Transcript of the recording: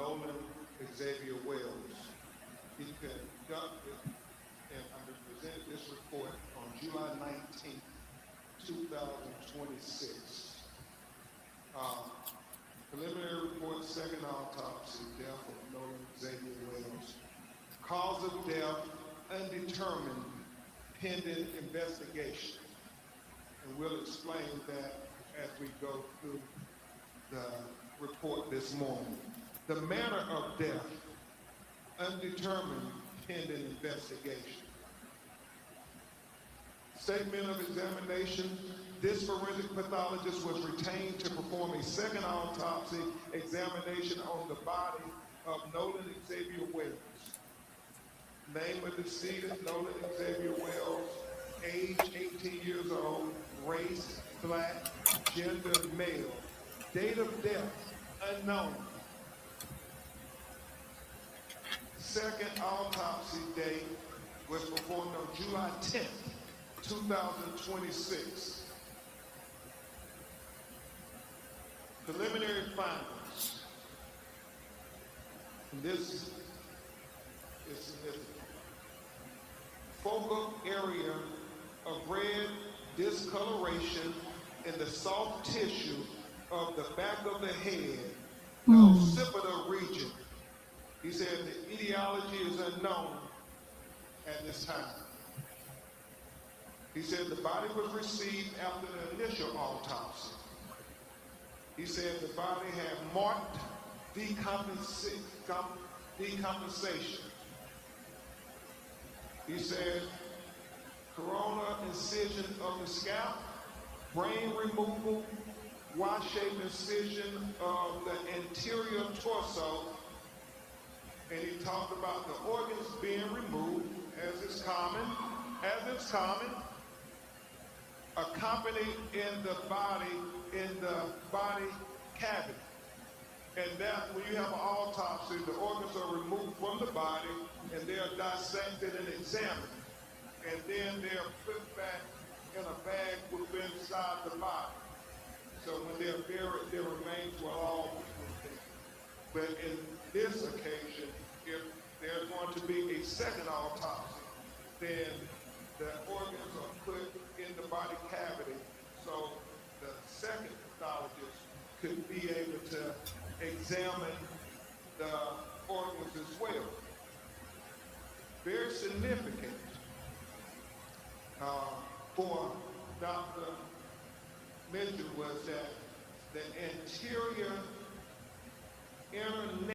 Nolan Wells. He conducted and presented this report on July 19, 2026. Preliminary report, second autopsy, death of Nolan Wells. Cause of death, undetermined, pending investigation. And we'll explain that as we go through the report this morning. The manner of death, undetermined, pending investigation. Statement of examination. This forensic pathologist was retained to perform a second autopsy examination on the body of Nolan Wells. Name of decedent, Nolan Wells, age 18 years old, race, black, gender, male. Date of death, unknown. Second autopsy date was performed on July 10th, 2026. Preliminary findings. This is significant. Focal area of red discoloration in the soft tissue of the back of the head, the occipital region. He said the etiology is unknown at this time. He said the body was received after the initial autopsy. He said the body had marked decompensation. He said corona incision of the scalp, brain removal, Y-shaped incision of the anterior torso, and he talked about the organs being removed, as is common, accompanied in the body cavity. And that when you have an autopsy, the organs are removed from the body and they are dissected and examined. And then they are put back in a bag within inside the body. So when they're buried, their remains will all be retained. But in this occasion, if there's going to be a second autopsy, then the organs are put in the body cavity, so the second pathologist could be able to examine the organs as well. Very significant for Dr. Mitchell was that the anterior inner